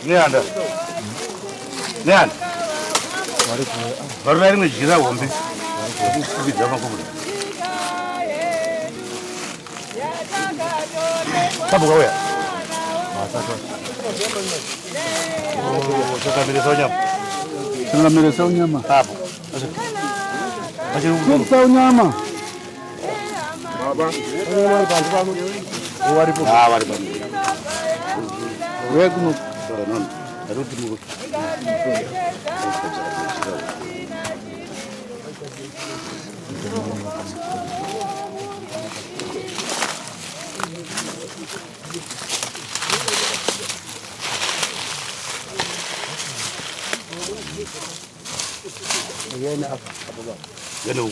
Nyanga. Nyanga. Baru lagi ngejar wambi. Kubit sama kubur. Sabu kau ya? Sabu. Oh, suka milih sonyam. Suka milih sonyam mah. Sabu. Masih belum. Sonyam mah. Baba. Wari pun. Ah, wari pun. Wegu non. Baru temu. Ini apa bang? Dzedu.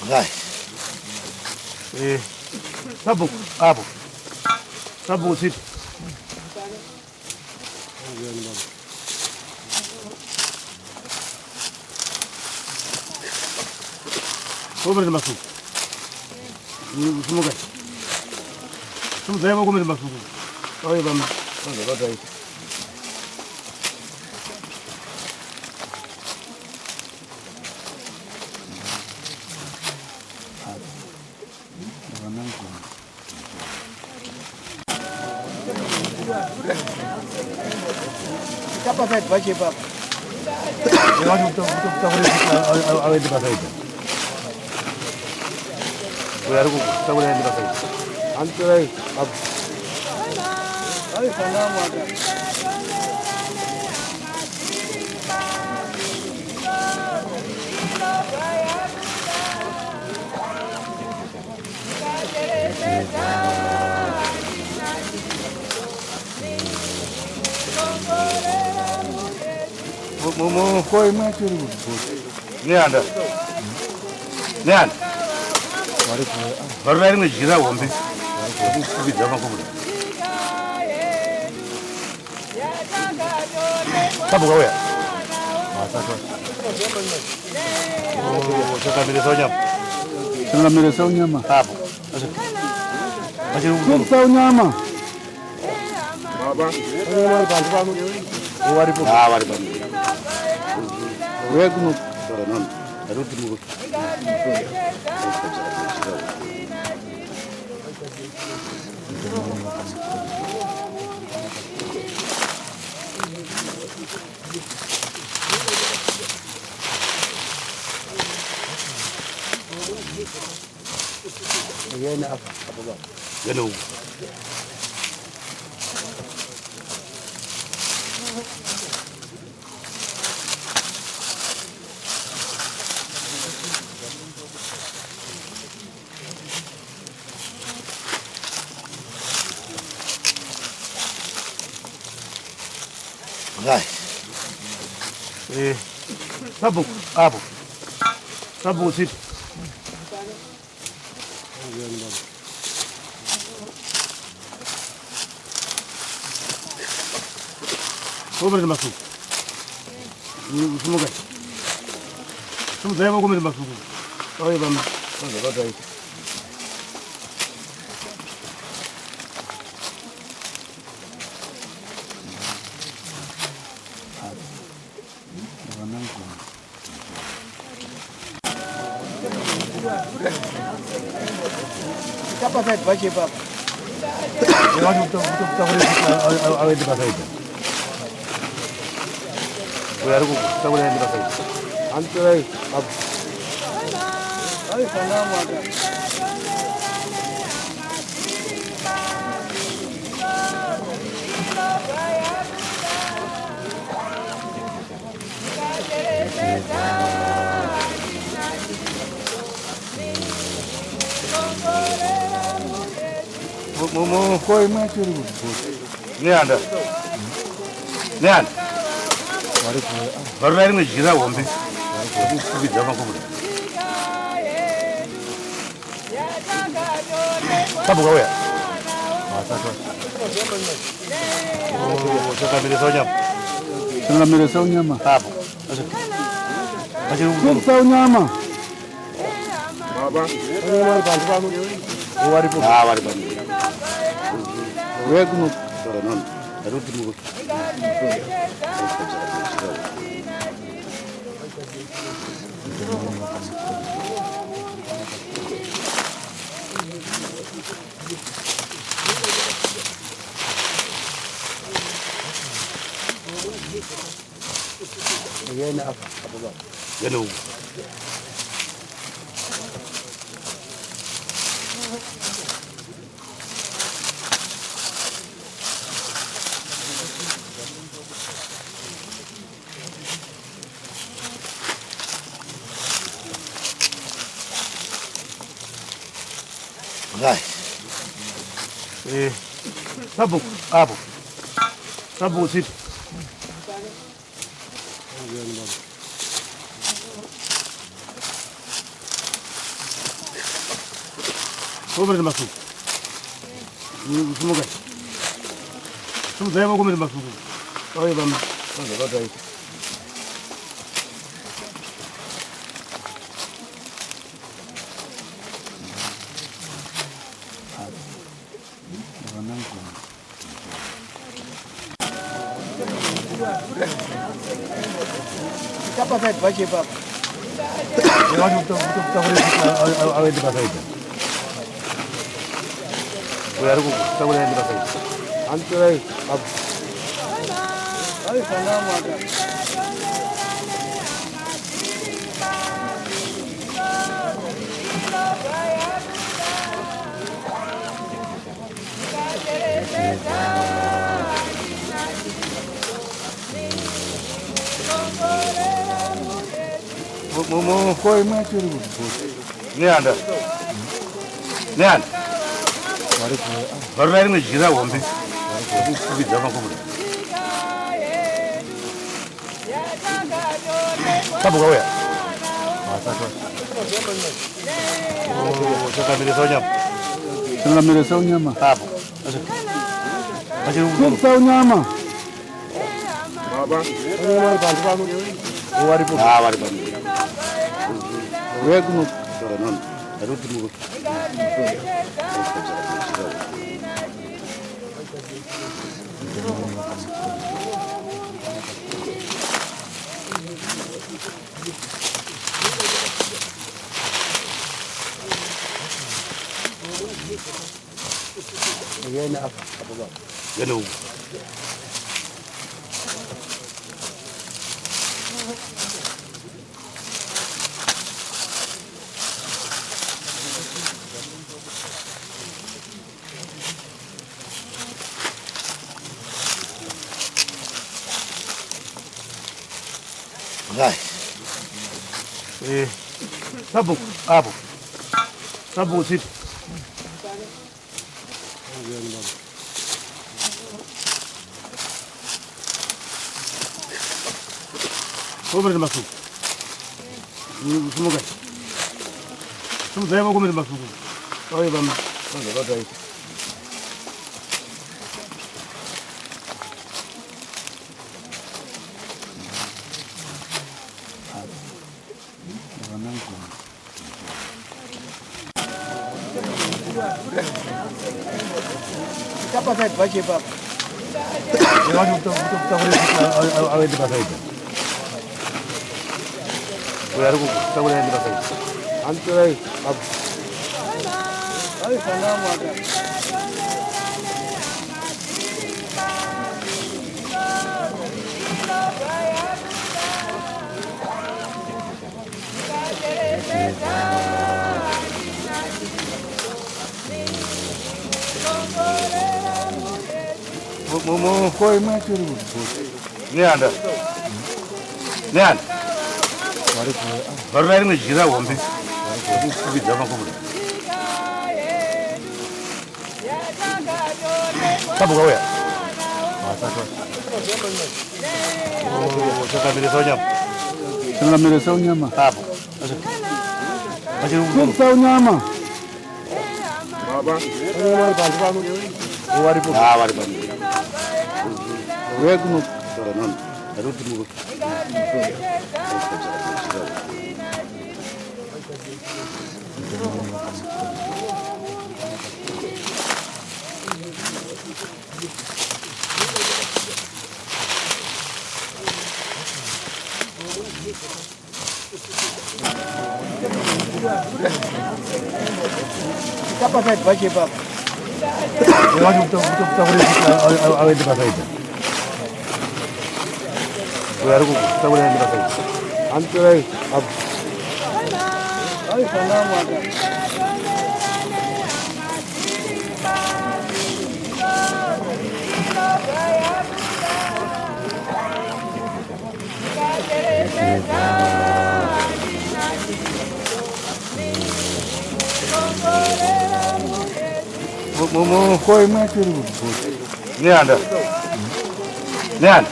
Guys, sabuk, apa? Sabuk sih. Kau boleh masuk. Semua kan? Semua saya mau boleh masuk. Oh iya bang, ada ada itu. Siapa saya baca bab? Jangan betul awal di pasar itu. Baru kita boleh di pasar. Anturai ab. Ay sana ada. Mau koi macam ni. Ni ada. Ni ada. Baru lagi ngejar wambi. Kubit sama kubur. Sabu kau ya? Sabu. Oh, suka milih sonyam. Suka milih sonyam mah. Sabu. Masih belum sonyam mah. Baba. Wari pun. Ah, wari pun. Wegu non. Baru temu. Ini apa bang? Dzedu. Guys, sabuk, apa? Sabuk sih. Kau boleh masuk. Semua kan? Semua saya mau boleh masuk. Oh iya bang, ada itu. Siapa saya baca bab? Jangan betul awal di pasar itu. Baru kita boleh di pasar. Anturai ab. Koi machiri. Nyanga. Nyanga. Baru lagi menjira wambi. Ini zaman kamu. Kamu kau ya? Masa tu. Oh, saya ambil soalnya. Saya ambil soalnya mah. Kamu. Masih Kita soalnya mah. Baba. Wari pun. Ah, wari pun. Wegu. Non. Aduh timu. Ini apa? Dzedu. Guys. Sabuk, apa? Sabuk sip. Kau beri masuk. Semoga. Saya mau beri masuk. Oh iya bang. Ada. Siapa saya baca bab? Jangan untuk awal di pasar itu. Boleh aku tak boleh di pasar itu. Anturai ab. Ay sana ada. Mau Koi machiri. Nyanga. Nyanga. Baru lagi menjira wambi. Ini zaman kamu. Kamu kau ya? Masa tu. Oh, saya ambil soalnya. Saya ambil soalnya mah. Kamu. Masih Kita soalnya mah. Baba. Wari pun. Ah, wari pun. Wegu. Non. Aduh timu. Ini apa? Dzedu. Guys. Sabuk, apa? Sabuk sip. Kau beri masuk. Semoga. Saya mau beri masuk. Oh iya bang. Ada. Siapa saya baca bab? Jangan untuk awal di pasar itu. Boleh aku tak boleh di pasar itu. Anturai ab. Ay sana ada. Koi machiri. Nyanga. Nyanga. Baru lagi ngejira wombe. Kubidza makubura. Sabu kau ya? Sangamira sau nyama. Sabu. Masih sau nyama. Baba. Wari pun. Wari pun. Wegu. Non. Harus tunggu. Siapa saya baca bab? Betul awet di pasar itu. Baru kita boleh di pasar. Anturai ab. Ay sana ada. Koi machiri. Nyanga. Nyanga.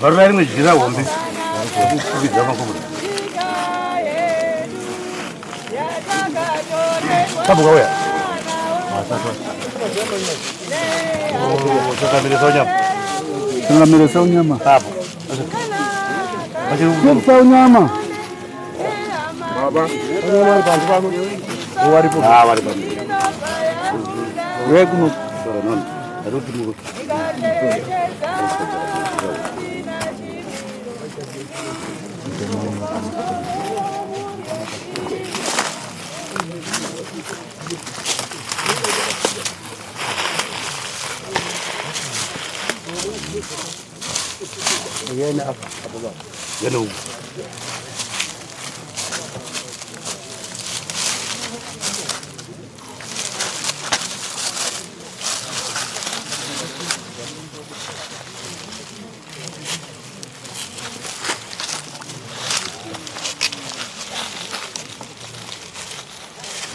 Baru lagi ngejira wombe. Kubidza makubura. Sabu kau ya? Sangamira sau nyama. Sabu. Masih sau nyama. Baba. Wari pun. Wari pun. Wegu. Non. Harus tunggu. Ini apa bang? Dzedu.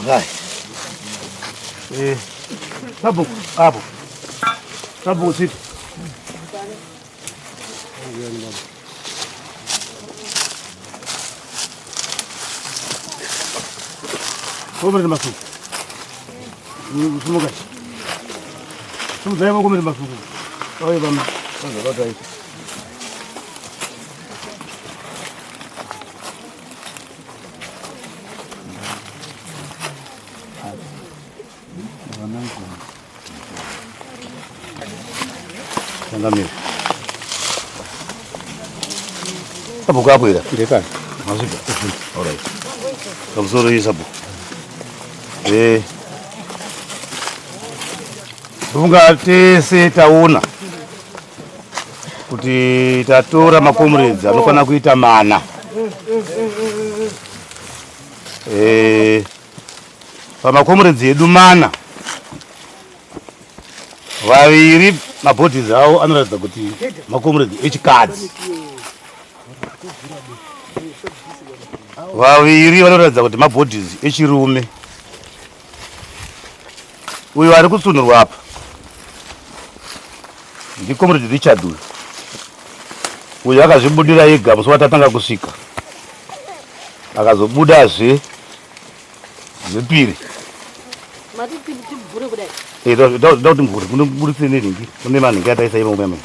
Hai. Sabu, abu. Sabu sip. Kau boleh masuk. Semoga. Saya mau boleh masuk. Oh iya bang. Ada itu. Ngambil. Sabu apa itu? Depan. Masuk. Alright. Kamu suruh sabu. Bunga tese tauna kuti tatora makomredzi anofana kuita mana. Pamakomredzi edu mana vaviri mabhodhizi avo anoratidza kuti makomredzi echikadzi, vaviri vanoratidza kuti mabhodhizi echirume. Uyu ari kutsunurwa apa ndikomredzi Richard. Uyu akazvibudira ega musi watatanga kusvika, akazobudazve zvepiri. Ndoda kuti mvuri kunoburitse nenhingi, kune manhingi ataisa imomo yamene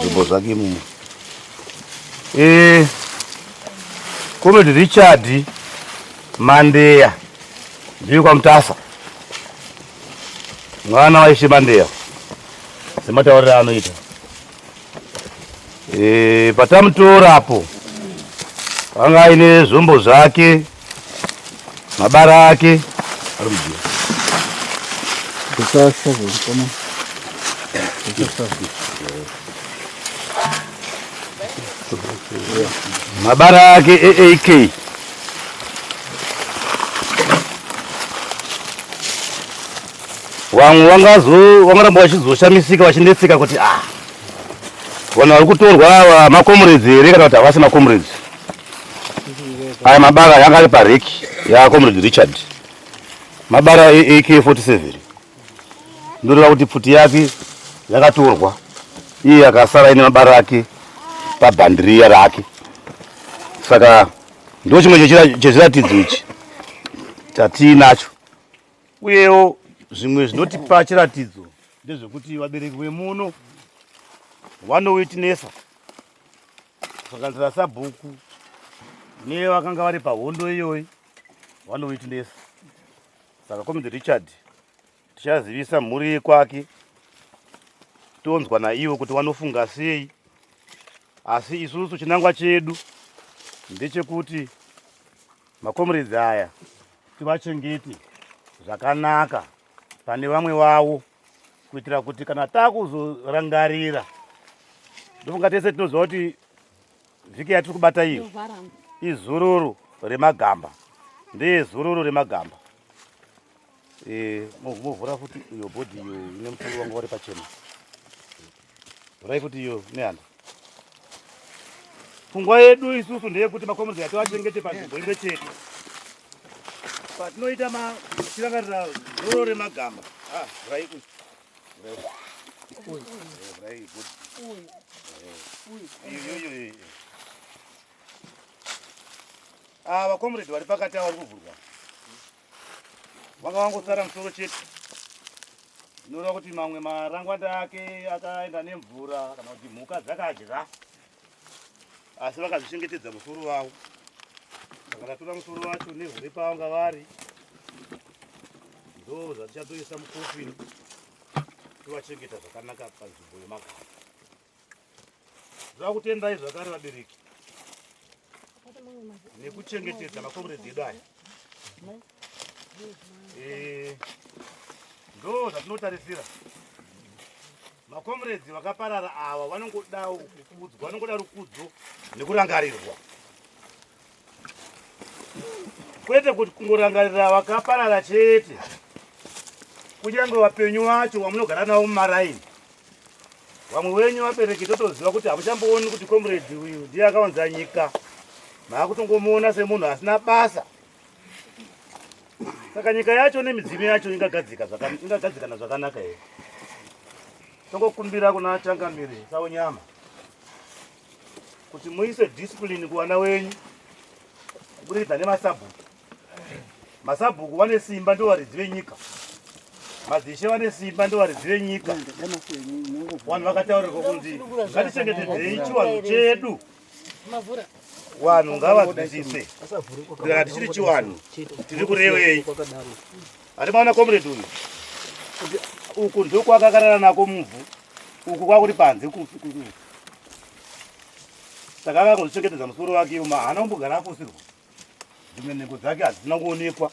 zvipo zvake imomo. Komredzi Richard Mandeya ndiyo kwamutasa, mwana waishe Mandeya sematauriro anoita. Patamutorapo anga aine zvombo zvake, mabara ake ari mudziyo. Mabara ake AK Vamwe vangaramba vachizoshamisika vachinetseka kuti vanhu vari kutorwa makomrades here kana kuti havasi makomrades. Aya mabara yanga ari pareki yaComrade Richard, mabara AK47. Ndoreva kuti pfuti yake yakatorwa, iye akasara ine mabara ake pabhandiriya rake. Saka ndo chimwe chezviratidzo ichi chatinacho. Uyewo zvimwe zvinotipa chiratidzo ndezvekuti vabereki vemuno vanowitnessa kusanganisira sabhuku nevakanga vari pahondo iyoyi vanowitnessa. Saka Comrade Richard tichazivisa mhuri yekwake, tonzwa naivo kuti vanofunga sei. Asi isusu chinangwa chedu ndechekuti makomrades aya tivachengete zvakanaka pane vamwe vavo, kuitira kuti kana takuzorangarira, ndofunga tese tinoziva kuti vhiki yatiri kubata iyo izororo remagamba, ndeyezororo remagamba. Movhura futi iyo bhodhi iyo ine musoro wanga wari pachena, vhurai futi iyo nehanda. Pfungwa yedu isusu ndeyekuti makomrades ativachengete panzvimbo imwe chete. Patinoita tirangarira zororo remagamba, vhurai kuti vakomrades vari pakati ava vari kuvhurwa vanga vangosara musoro chete. Inoreva kuti mamwe marangwanda ake akaenda nemvura kana kuti mhuka dzakadya, asi vakazvichengetedza musoro wavo. Saka tatora musoro wacho nevhuri pavanga vari, ndo zvatichatoisa mukofini tivachengeta zvakanaka panzvimbo yemagamba. Zvava kutendai zvakare vabereki nekuchengetedza makomrades edu aya. Ndo zvatinotarisira. Makomrades vakaparara ava vanongoda kukudzwa, vanongoda rukudzo nekurangarirwa, kwete kuti kungorangarira vakaparara chete. Kunyange vapenyu vacho vamunogara navo mumaraini, vamwe wenyu vabereki totoziva kuti hamuchambooni kuti comrade uyu ndiye akaunza nyika, maakutongomuona semunhu asina basa. Saka nyika yacho nemidzimu yacho ingagadzikana zvakanaka here. Tongokumbira kuna changamiri saonyama kuti muise discipline kuvana wenyu kuburikidza nemasabhuku. Masabhuku vane simba, ndo varidzi venyika. Madzishe vane simba, ndo varidzi venyika. Vanhu vakataurirwa kunzi ngatichengetedzei chiwanhu chedu. Vanhu ngavadzisise kuti kana tichiri chiwanhu tiri kurevei. Ari maona comrade uyu, uku ndiko akakarara nako muvhu, uku kwakuri panze. Saka akangozvichengetedza musoro wake iwo, haana kumbogara afusirwa. Dzimwe nhengo dzake hadzina kuonekwa,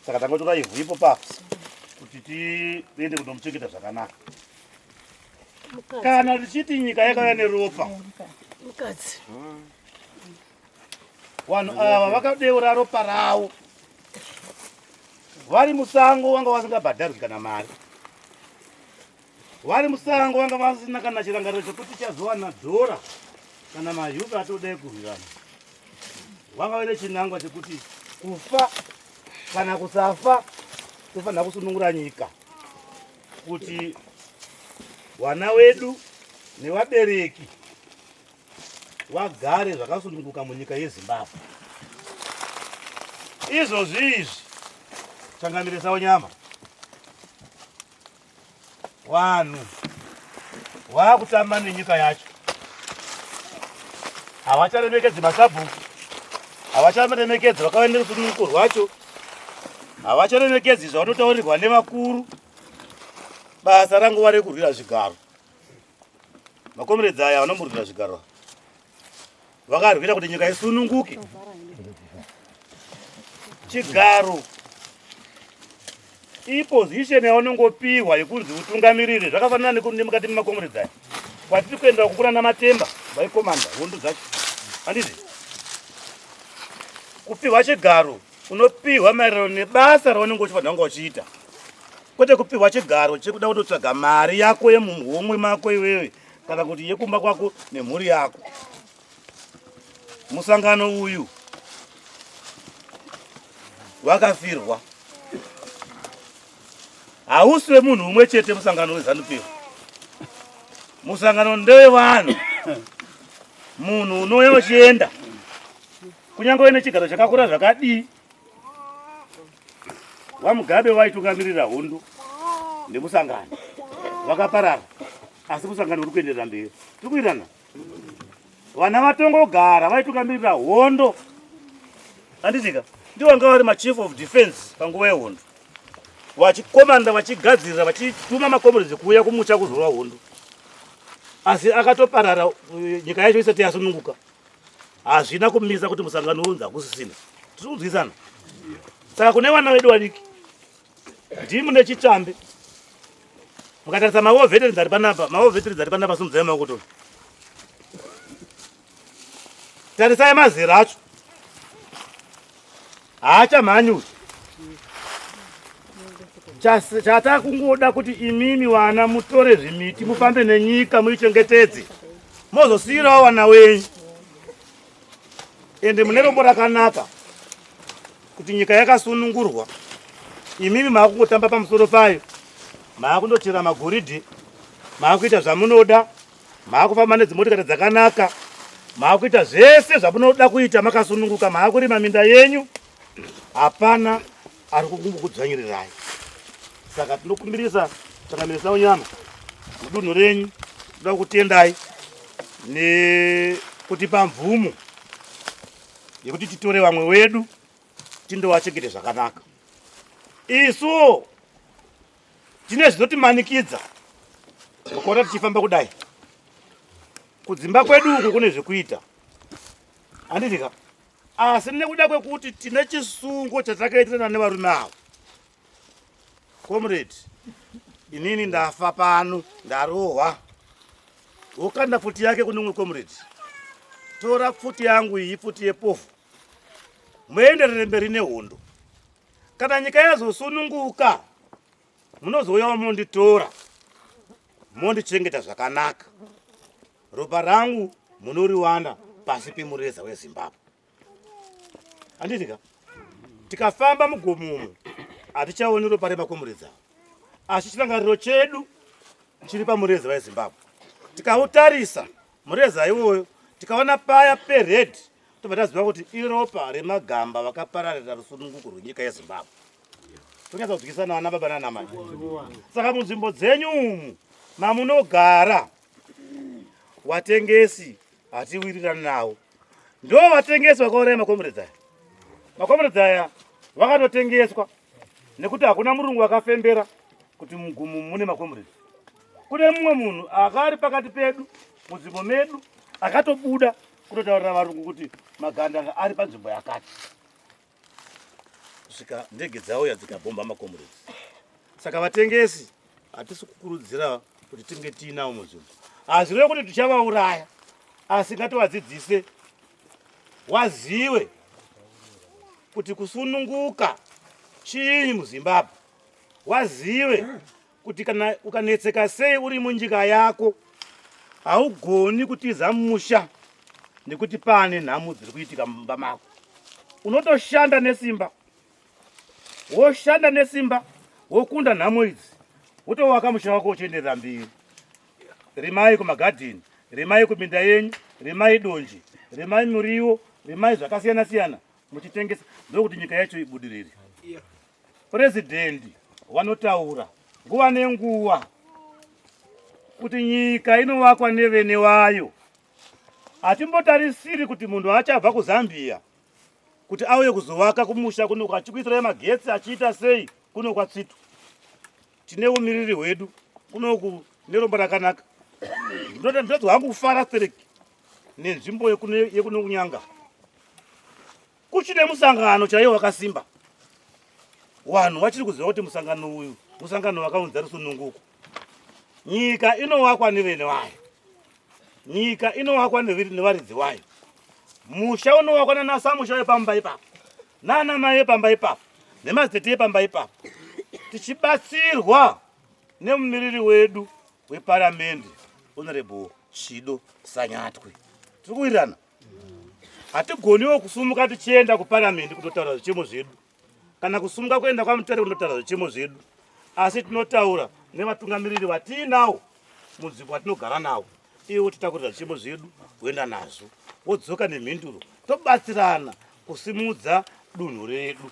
saka tangotora ivhu ipo kuti tiende kundomuchengeta zvakanaka. Kana tichiti nyika yakauya neropa, vanhu ava vakadeura ropa ravo. Vari musango vanga vasingabhadharwi kana mari, vari musango vanga vasina kana chirangariro chekuti chazowana dhora kana mahyuka atodai kurwirana. Vanga vane chinangwa chekuti kufa kana kusafa tofanira kusunungura nyika, kuti vana vedu nevabereki vagare zvakasununguka munyika yeZimbabwe. Izvozvi changamirisawo nyama, vanhu vakutamba nenyika yacho. Havacharemekedzi masabhuku, havacharemekedzi vakava nerusununguko rwacho, havacharemekedzi zvavanotaurirwa nevakuru. Basa ranguva rekurwira zvigaro. Makomrades aya vanomurwira zvigaro vakarwira kuti nyika isununguke. Chigaro iposition yaunongopiwa yekunzi utungamirire, zvakafanana nemukati memakomrades aya kwatiri kuenda kukura namatemba vaikomanda hondo dzacho. Handizvi kupiwa chigaro unopiwa maererano nebasa raunenge uchifanira kunge uchiita. kwete kupiwa chigaro chekuda kutotsvaga mari yako yemuhomwe mako iwewe kana kuti yekumba kwako nemhuri yako. Musangano uyu wakafirwa. Hausi wemunhu umwe chete musangano weZANU-PF. Musangano ndewevanhu. Munhu unouya uchienda kunyange ine chigaro chakakura zvakadii. Mugabe waitungamirira hondo nemusangano vakaparara, asi musangano uri kuenderera mberi. Tiri kuitana. Vana vatongogara vaitungamirira hondo. Andizika ndiwo vanga vari machief of defense panguva yehondo, vachikomanda, vachigadzirira, vachituma makomrades kuuya kumusha kuzorwa hondo. Asi akatoparara nyika yacho isati yasununguka. Hazvina kumisa kuti musangano unzi hakusisina. Tiri kunzwisana. Saka kune vana vedu vadiki ndimu nechitambe mukatarisa mawo veterans ari panapa, mawo veterans ari panapa simudzai makoto. Tarisai mazera acho. Haachamhanyuri. Chata kungoda kuti imimi wana mutore zvimiti mufambe nenyika muichengetedze. Mozosiyirawo wana wenyu. Ende mune rombo rakanaka kuti nyika yakasunungurwa. Imimi maakungotamba pamusoro payo. Maakundochera magoridhe, maakuita zvamunoda, maakufamba nedzimotokari dzakanaka, maakuita zvese zvamunoda kuita makasununguka, maakurima minda yenyu. Hapana ari kukudzvanyirirai. Saka tinokumbirisa Changamire unyama mudunhu renyu toda kutendai nekutipa mvumo yekuti titore vamwe wedu tindovachengete zvakanaka. Isu tine zvinotimanikidza kuona tichifamba kudai. Kudzimba kwedu uko kune zvekuita. Handizika? Asi nekuda kwekuti tine chisungo chatakaitana nevarume avo. Comrade, inini ndafa pano, ndarohwa. Ukanda pfuti yake kune umwe comrade. Tora pfuti yangu iyi, pfuti yepofu. Muenderere mberi nehondo. Kana nyika yazosununguka, munozouyawo monditora, mondichengeta zvakanaka. Ropa rangu munoriwana pasi pemureza weZimbabwe. Handizika? Tikafamba Mugomo hatichaoni ropa remakomrades avo. Asi chirangariro chedu chiri pamureza weZimbabwe. Tikautarisa mureza iwoyo, tikaona paya pered, tobva taziva kuti iropa remagamba vakapararira rusununguko rwenyika yeZimbabwe. Tonyatsa kudzikisana vana baba nana mai. Saka munzvimbo dzenyu umu mamunogara, watengesi hatiwirirani nawo. Ndo vatengesi vakauraya makomrades aya. Makomrades aya vakanotengeswa nekuti hakuna murungu wakafembera kuti Mugomo mune makomrades. Kune mumwe munhu akari pakati pedu munzvimbo medu akatobuda kutotaurira varungu kuti maganda ari panzvimbo yakati. Kusvika ndege dzauya dzikabhomba makomrades. Saka vatengesi hatisi kukurudzira kuti tinge tiinawo munzvimbo. Hazvirevi kuti tichavauraya, asi ngativadzidzise waziwe kuti kusununguka chii muZimbabwe. Waziwe kuti kana ukanetseka sei uri munjika yako, haugoni kutiza musha nekuti pane nhamu dziri kuitika mumba mako. Unotoshanda nesimba. Woshanda nesimba, wokunda nhamu idzi, wotovaka musha wako uchienderera mberi. Rimai kumagadheni, rimai kuminda yenyu, rimai donje, rimai muriwo, rimai zvakasiyana siyana muchitengesa, ndokuti nyika yacho ibudirire. President wanotaura nguva nenguva kuti nyika inovakwa nevene vayo. Hatimbotarisiri kuti munhu achabva kuZambia kuti auye kuzovaka kumusha kuno achikuitirai magetsi achiita sei kuno kwatsitu. Tine umiriri hwedu kunoku nerombo rakanaka. Ndodzi wangu kufara stereki nenzvimbo yekuno Nyanga. Kuchine musangano chaiwo wakasimba. Vanhu vachiri kuziva kuti musangano uyu musangano wakaunza rusununguko. Nyika inovakwa nevene vayo. Nyika inovakwa nevaridzi vayo. Musha unovakwa nanasamusha wepamba ipapo, nana mai epamba ipapo, nemazitete epamba ipapo. tichibatsirwa nemumiriri wedu weparamendi Honorable Shido Sanyatwe. Tikuirana. Hatigoniwo kusumuka tichienda kuparamendi kutotaura zvichemo zvedu. Kana kusumuka kuenda kwaMutare kunotaura zvichemo zvedu. Asi tinotaura nevatungamiriri vatinawo munzvimbo watinogara nawo. Iwo titakurira zvichemo zvedu kuenda nazvo. Wodzoka nemhinduro. Tobatsirana kusimudza dunhu redu.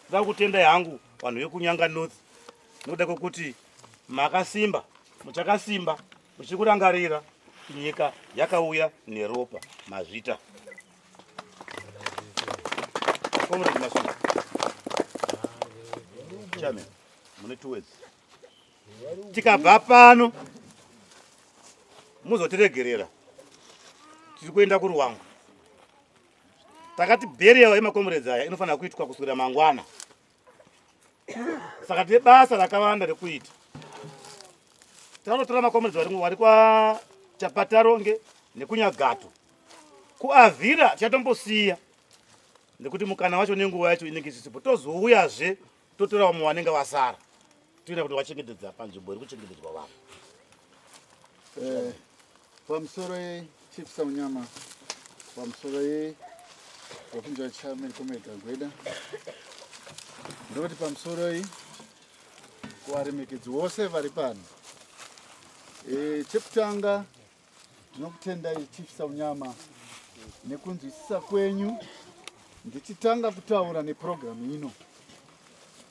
Ndoda kutenda yangu vanhu vekunyanga north. Nokuda kwokuti makasimba, muchakasimba, muchikurangarira nyika yakauya neropa mazvita. Comrade Masunda. Chairman, mune 2 words. Tikabva pano muzotiregerera. Tiri kuenda kuRuwango. Takati burial yemakomrades aya inofanira kuitwa kuswera mangwana. Saka tine basa rakawanda rekuita. Tinotora makomrades vari kwa Chapataronge nekuNyagato. Kuavhira tichatombosiya. Nekuti mukana wacho nenguva yacho inenge isipo. Tozouyazve totora vamwe vanenge vasara. Toita kuti vachengetedza panzvimbo iri kuchengetedzwa vanhu. Pamusoro Chief Saunyama, pamusoro wakunja chairman Kumuka Gweda. Ndoti pamusoro kuvaremekedzi vose vari pano. Chekutanga tinokutendai Chief Saunyama nekunzwisisa kwenyu. Ndichitanga kutaura neprogramu ino,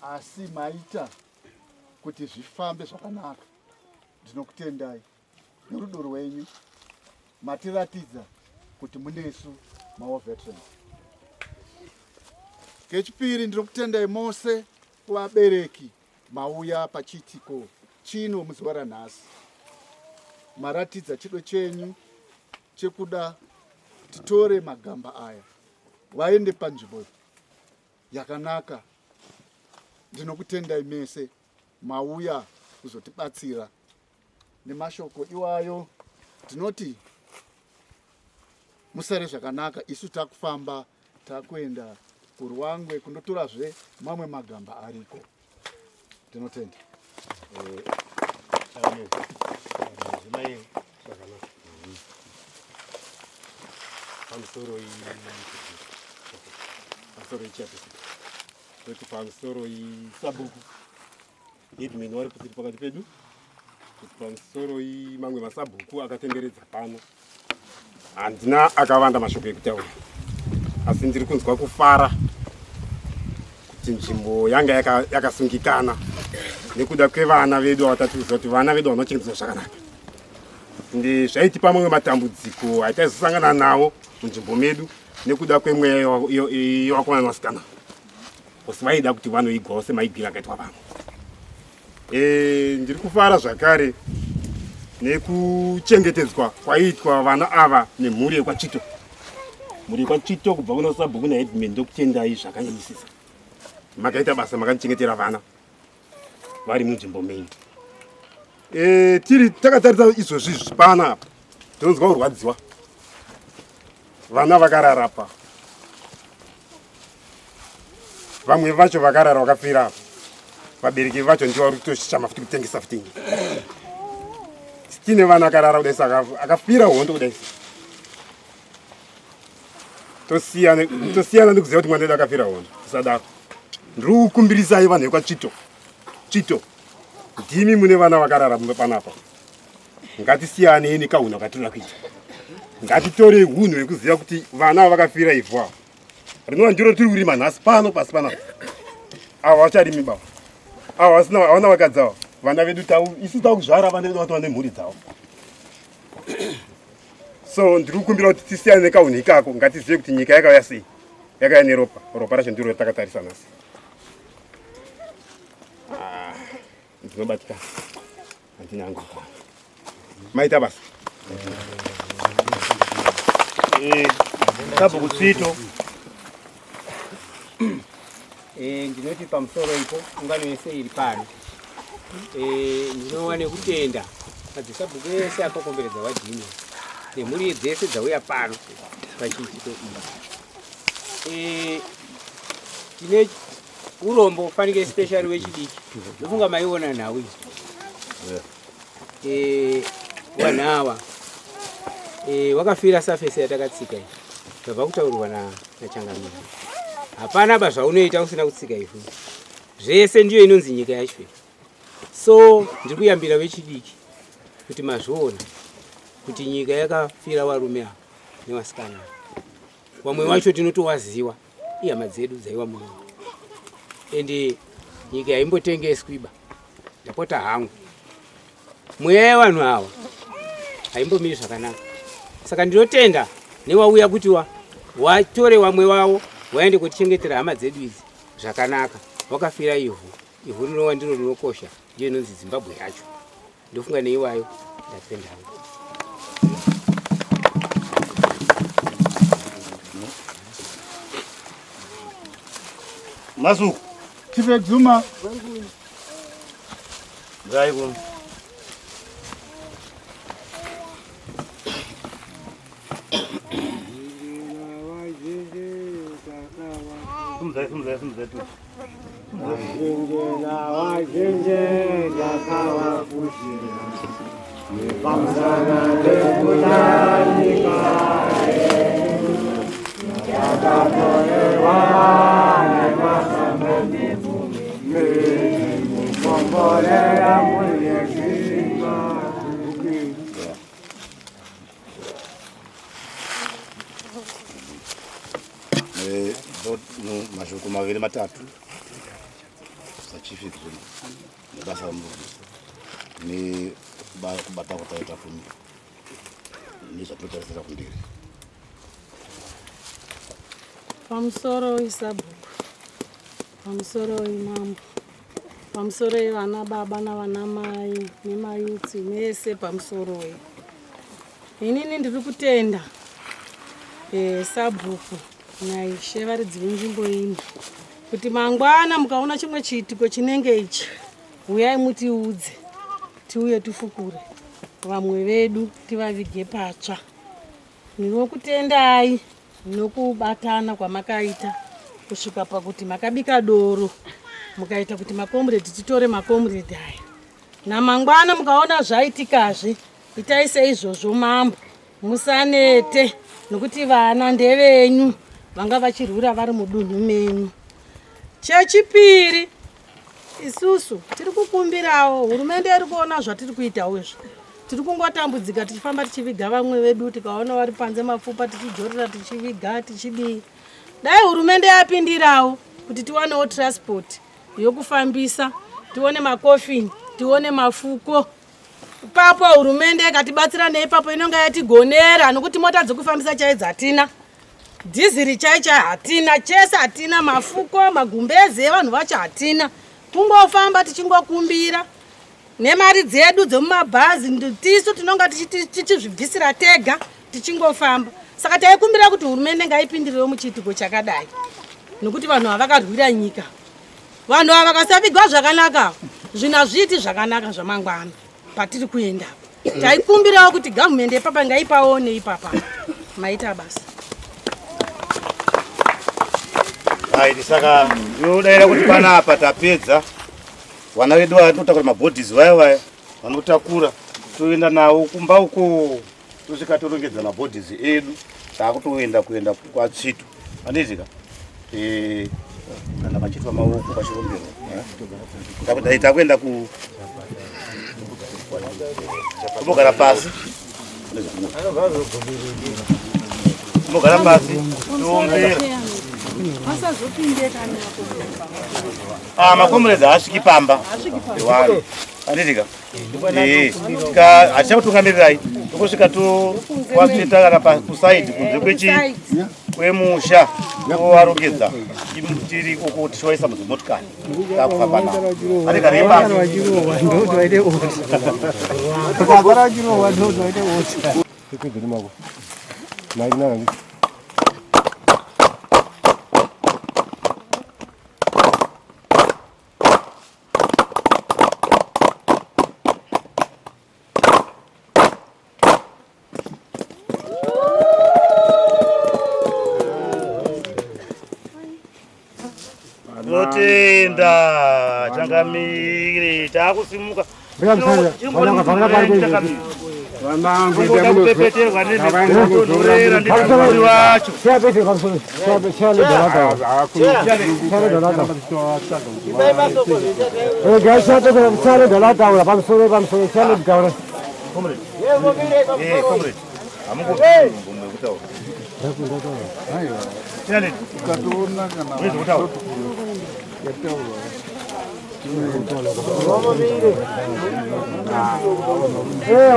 asi maita kuti zvifambe zvakanaka. Ndinokutendai nerudo rwenyu, matiratidza kuti munesu mawa veterans. Kechipiri ndinokutendai mose kuvabereki mauya pachitiko chino muzuva ranhasi. Maratidza chido chenyu chekuda titore magamba aya vaende panzvimbo yakanaka. Ndinokutendai mese mauya kuzotibatsira nemashoko iwayo. Tinoti musare zvakanaka, isu takufamba takuenda kuRuwangwe kundotorazve mamwe magamba ariko. Tinotenda. Pamusoro sabuku edmin wari kuti pakati pedu. Pamusoro mamwe masabhuku akatenderedza pano. Handina akawanda mashoko ekutaura. Asi ndiri kunzwa kufara kuti nzvimbo yanga yakasungikana nekuda kwevana vedu vatatiudza kuti vana vedu vanochengetedzwa zvakanaka. Ende zvaitipa mamwe matambudziko ataizosangana nawo munzvimbo medu nekuda kwemweya yevakomana vasikana. Asi vaida kuti vanoigwawo semaigwira akaitwa pano. Ndiri kufara zvakare nekuchengetedzwa kwaitwa vana ava nemhuri yekwachito. Mhuri yekwachito kubva kuna sabhuku naedmin ndokutendai zvakanyanyisisa. Makaita basa makanichengetera vana vari munzvimbo menyu. Tiri takatarisa izvozvi zvipana apa tinonzwa kurwadziwa. Vana vakarara apa. Vamwe vacho vakarara vakafira apa. Vabereki vacho ndivo vari kutoshama futi kutengesa futi. Tine vana vakarara kudaisa akafira hondo kudaisa. Tosiyana ndikuziva kuti mwana wedu akafira hondo. Tisadaro. Ndiri kukumbirisai vanhu vekwachito. Chito. Ndimi mune vana vakarara panapa. Ngatisiyane nekaunhu katinoda kuita. Ngatitore hunhu hwekuziva kuti vana vakafira ivhu ava. Rinova ndiro tiri kurima nhasi pano pasi panapa. Ava vacharimi baba. Ava havana vakadzi ava. Vana vedu isu takuzvara vana vedu vatova nemhuri dzavo. So ndiri kukumbira kuti tisiyane nekaunhu ikako. Ngatizive kuti nyika yakauya sei. Yakauya neropa. Ropa racho ndiro ratakatarisa nhasi. Ndinobatika. Handina hangu. Maita basa. Sabhuku tsvito. Ndinoti pamusoro ipo ungano yese iri pano. Ndinowana kutenda madzisabhuku ese akakomberedza vadhini nemhuri dzese dzauya pano pachitiko iyi. Tine urombo fanike special wechidiki ndofunga maiona nawo wanhawa wakafira surface yatakatsika iyi zvabva kutaurwa nachangamira hapana bazvaunoita usina kutsika ivhu zvese ndiyo inonzi nyika yacho. So ndiri kuyambira vechidiki kuti mazviona kuti nyika yakafira varume ava nevasikana vamwe vacho tinotowaziva ihama dzedu dzaiva muno ende nyika haimbotengeswiba ndapota hangu mweya yevanhu ava haimbomiri zvakanaka. Saka ndinotenda nevauya kuti watore vamwe vavo waende kutichengetera hama dzedu idzi zvakanaka wakafira ivhu rinova ndiro rinokosha ndiyo inonzi Zimbabwe yacho. Ndofunga neiwayo ndatenda hangu. Masuku Chief Zuma Zaiku Sumzai tu. Wajinjena wajinje yakawa kushira Pamsana dekulanika Yakatolewa Nekwasameni Mezi Mukombolea Mwenyekima Mashuku maviri matatu sachifi basa ni kubata kutaita fumi ni zvatotarisira kundiri pamusoro isabhuku pamusoro imambo pamusoro ivana baba navana mai nemayutsi mese pamusoro inini ndiri kutenda sabhuku naishe varidzi venzvimbo ino kuti mangwana mukaona chimwe chiitiko chinenge ichi uyai mutiudze tiuye tifukure vamwe vedu tivavige patsva. Ndinokutendai nokubatana kwamakaita kusvika pakuti makabika doro mukaita kuti makomredi titore makomredi aya namangwana mukaona zvaitikazve itai seizvozvo mambo musanete nokuti vana ndevenyu vanga vachirwira vari mudunhu menyu. Chechipiri isusu tiri kukumbirawo hurumende iri kuona zvatiri kuitawo izvo tiri kungotambudzika tichifamba tichiviga vamwe vedu tikaona vari panze mapfupa tichijorera tichiviga tichidii. Dai hurumende yapindirawo kuti tiwanewo transport yokufambisa tione makofini tione mafuko ipapo hurumende ikatibatsira neipapo inonga yatigonera nokuti mota dzokufambisa chaidzo hatina dhiziri chaicha hatina chese hatina mafuko magumbeze evanhu vacho hatina kungofamba tichingokumbira nemari dzedu dzomumabhazi tisu tinonga tichizvibvisira tega tichingofamba. Saka taikumbira kuti hurumende ngaipindirirewo muchiitiko chakadai nokuti vanhu havakarwira nyika. Vanhu ava vakasavigwa zvakanaka zvino hazviiti zvakanaka zvamangwana patiri kuenda. Taikumbirawo kuti gavhumende ipapa ngaipawo neipapa maita basa. Hai saka ndodaira kuti panapa tapedza vana vedu vanotakura mabhodhizi vaya vanotakura toenda nawo kumba uko tosvika torongedza mabhodhizi edu taakutoenda kuenda kwatsvitu anizika kana machitwa maoko pachirombero takuti takuenda kumbogara pasi kumbogara pasi toombera makomredi haasviki pamba wani anditika hatichakutungamirirai tokusvika tokwatitagara kusaidi kunze kwemusha tovarongedza tiri uko tichivaisa mudzimotokari takufamba navo Tenda changamire takusimuka.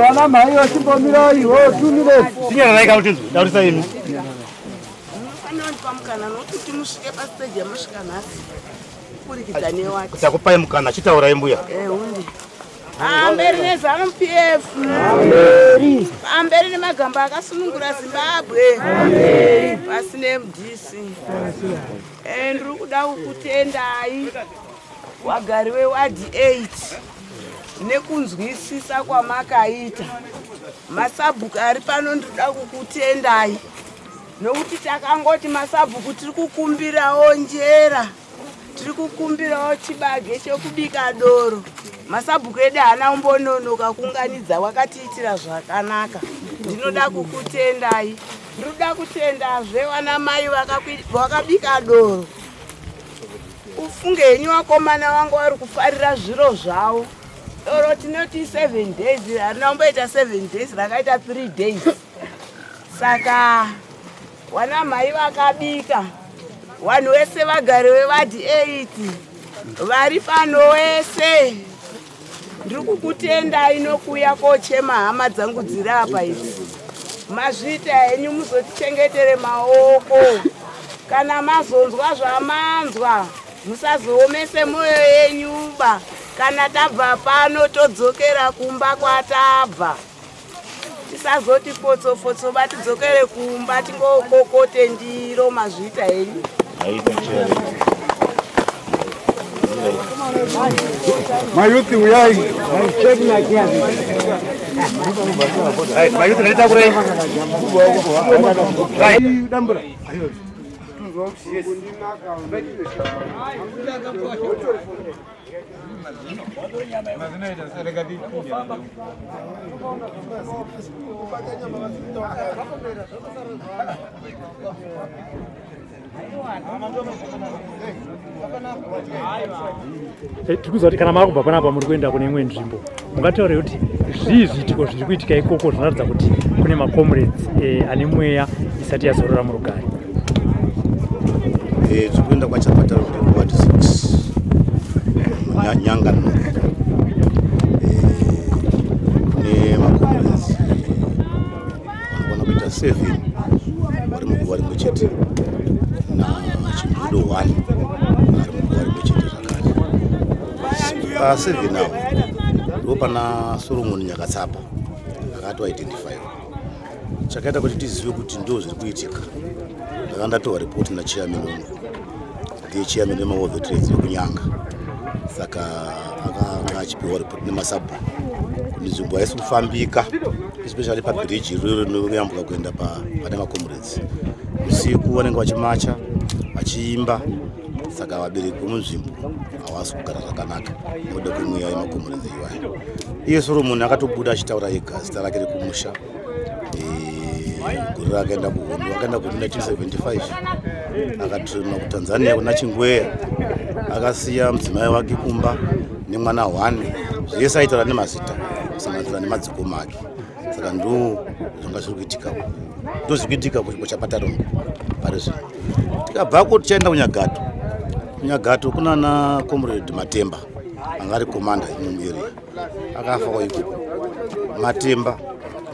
Wana mai wachibomira iwo 2 minutes. Tinyana naika kuti ndaurisa imi. Anondipa mukana nokuti musvike pastage yamusvika nhasi. Kurikidza newati. Kuti akupai mukana chitaura imbuya. Hunde. Amberi nezanu PF. Amberi nemagamba akasunungura Zimbabwe. Pasine MDC. Ndiri kuda kukutendai wagari wewadi 8 nekunzwisisa kwamakaita. Masabhuku ari pano ndinoda kukutendai nokuti takangoti masabhuku tiri kukumbirawo njera, tiri kukumbirawo chibage chekubika doro. Masabhuku edu haana kumbononoka kuunganidza wakatiitira zvakanaka. Ndinoda kukutendai. Ndinoda kutendazve wana mai wakabika doro. Ufunge henyu wakomana wangu wari kufarira zviro zvavo. Doro tinoti 7 days, harina kumboita 7 days, rakaita 3 days. Saka wana mai vakabika. Vanhu vese vagari vewadi 8 vari pano wese. Ndiri kukutendai nokuuya kochema hama dzangu dziri apa idzi. Mazvita henyu muzotichengetere maoko. Kana mazonzwa zvamanzwa musazoomese mwoyo yenyuba. Kana tabva pano todzokera kumba kwatabva. Tisazoti fotsofotso batidzokere kumba tingokokote ndiro. Mazvita henyu. Mayuthi uyai. Mayuthi naleta kure. Dambura. Tikuza kuti kana makubva panapa muri kuenda kune imwe nzvimbo mungataure kuti zvii zviitiko zviri kuitika ikoko zvinoratidza kuti kune macomrades ane mweya isati yazorora murugare. Tiri kuenda kwachapatara kuti ward 6 Nyanga kune macomrades vanogona kuita 7 vari muguva rimwe chete nachimbudo 1 vari muguva rimwe chete zvakare. Pa7 avo ndo pana Solomon Nyakatsapa akatoidentifiwa. Chakaita kuti tizive kuti ndo zviri kuitika, ndakandatowa ripoti nachairman wangu, ndiye chairman wemaWave Trades wekunyanga. Saka akanga achipiwa ripoti nemasabhuku kuti nzvimbo haisi kufambika, especially pabridge rinokuyambuka kuenda pane macomrades. Usiku vanenge vachimacha vachiimba, saka vabereki vemunzvimbo havasi kugara zvakanaka nekuda kwemweya yemacomrades iwayo. Iye Solomon akatobuda achitaura ega, zita rake rekumusha. Guru rakaenda kuhondo, akaenda kuhondo 1975, akatirema kuTanzania kuna Chingweya, akasiya mudzimai wake kumba nemwana 1, zvese aitaura nemazita kusanganisira nemadzikoma ake. Saka ndo zvanga zviri kuitika, ndo zviri kuitika kuchipo chapatara pari zvino. Tikabvako tichaenda kuNyagato. Kunyagato kuna na comrade Matemba anga ari komanda area, akafa kwaiko. Matemba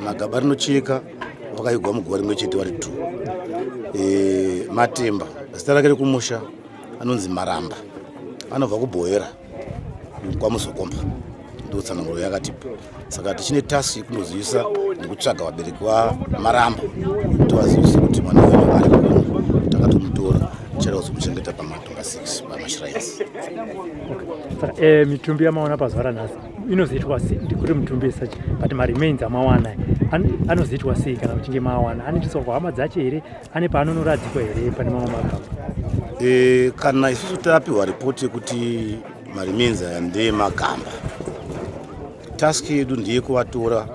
na gaba rinocheka vakaigwa muguva rimwe chete vari 2. Matemba zita rake rekumusha anonzi Maramba, anobva kuBhoera kwaMuzokomba, ndotsananguro yakatipa. Saka tichine tasi yekunozivisa nekutsvaga vabereki vaMaramba kuti vazivise kuti mwana wenyu ari kuno. Takatomutora tichada kuzomuchengeta pamatonga 6 pamashrines. Mitumbi yamaona pazuva ranhasi inozoitwa sei? Ndikuti mutumbi esachi but maremains amawana anozoitwa sei kana muchinge mawana? Anoendeswa kuhama dzacho here? Ane paanonoradzikwa here pane mamwe magamba? Kana isusu tapiwa ripoti kuti marimenza ndemagamba, task yedu ndiye kuvatora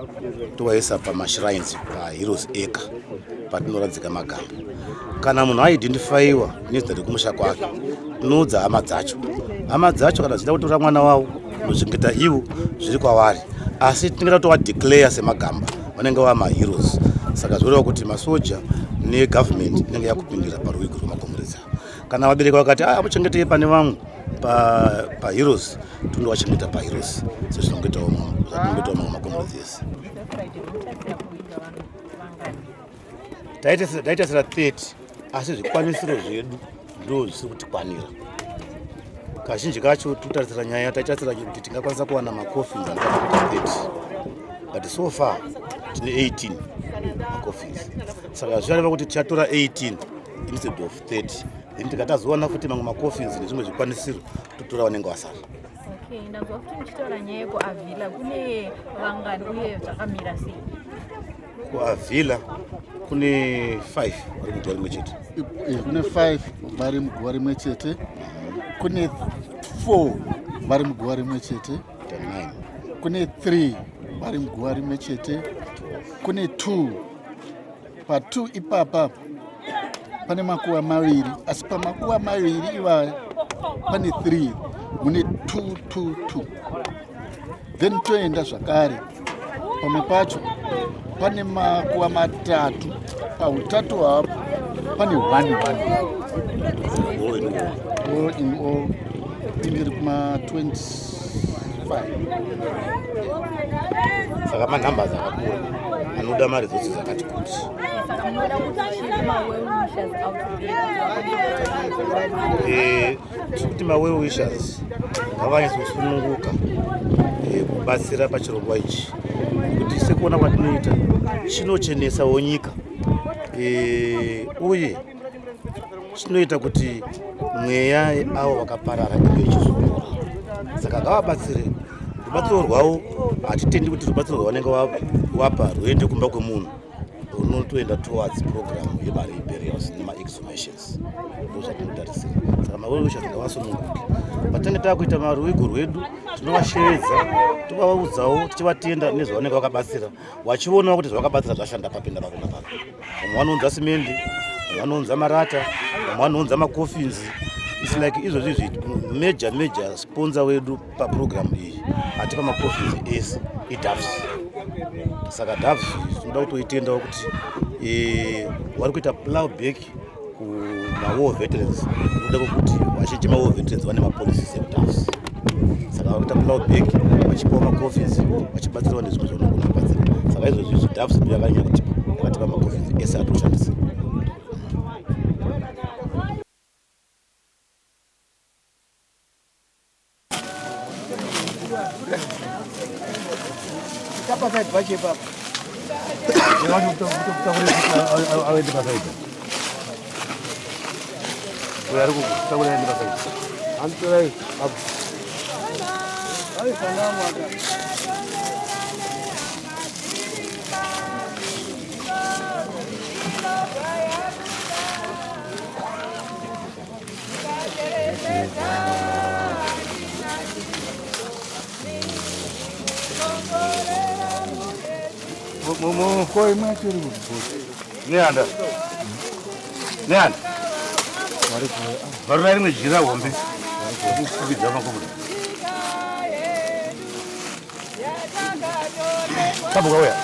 tovaisa pamashrines paheroes acre patinoradzika magamba. Kana munhu aidentifaiwa nezita rekumusha kwake, tinoudza hama dzacho kana zvichida kutora mwana wavo kunochengeta ivo zviri kwavari, asi tinenge tovadeclare semagamba vanenge vava maheroes. Saka zvoreva kuti masoja negovernment inenge yakupindira paruwiko rwemakombodza. Kana vabereki vakati muchengetei pane vamwe paheroes, tondovachengeta paheroes sezvinongetawo mamwe makombodza ese. Taitasira 30 asi zvikwanisiro zvedu ndo zvisiri kutikwanira. Kazhinji kacho tutarisira nyaya taitasira kuti tingakwanisa kuwana macoffins anoita 30, but so far tine 18 macoffins. Saka zvichava kuti tichatora 18 instead of 30. Then tikatazowana futi mamwe macoffins nezvimwe zvikwanisiro totora vanenge vasara. Okay, ndabva kuti muchitora nyaya yekuavhila kune vangani uye zvakamira sei? Kuavhila kune 5 vari muguwa rimwe chete. Kune 5 vari muguwa rimwe chete. Kune 4 vari muguwa rimwe chete. 9. Kune 3 vari muguwa rimwe chete. Kune 2. Pa2 ipapa pane makuwa maviri, asi pamakuwa maviri iva pane 3 mune 2. Then toenda zvakare pamwe pacho pane makuwa matatu, pautatu hapo pane 1. All in all tiri kuma 25. Saka manhambers akakura anoda mari dzose dzakati kuti. Tikuti ma-well wishers ngavanyatsosununguka kubatsira pachirongwa ichi, kuti sekuona kwatinoita chinochenesawo nyika uye chinoita kuti mweya avo vakaparara inge ichizokura. Saka ngavabatsire. Rubatsiro rwavo hatitendi kuti rubatsiro rwavanenge wapa rwoende kumba kwemunhu unotoenda towards program yemari burials nemaexhumations. Ndozvatinotarisira. Saka ma-well wishers ngavasununguke. Patinenge takuita maruwiko rwedu tinovasheedza, tovaudzawo tichivatenda nezvavanenge vakabatsira, vachionawo kuti zvavakabatsira zvashanda papinda papo napapo. Vamwe vanounza simende, vamwe vanounza marata, vamwe vanounza macoffins. It's like izvozvi major sponsor wedu paprogram iyi atipa macoffins ese iDAVS. Saka DAVS tinoda kutoitendawo kuti vari kuita plowback kuma-war veterans. Tinoda kuti vazhinji ma-war veterans vane mapolicies eDAVS. Saka vari kuita plowback vachipawo macoffins vachibatsirawo nezvimwe zvavanogona kubatsira. Saka izvozvi DAVS ndo yakanyanya yakatipa macoffins ese atoshandisa. Capacete, vai chegar. Eu acho que estou a capacete. Eu acho que estou a capacete. Antes aí. Aí, falamos. Foi mais perigo. Nyanga. Vari mejira hombe. Kubidza makomo. Sabuka uya.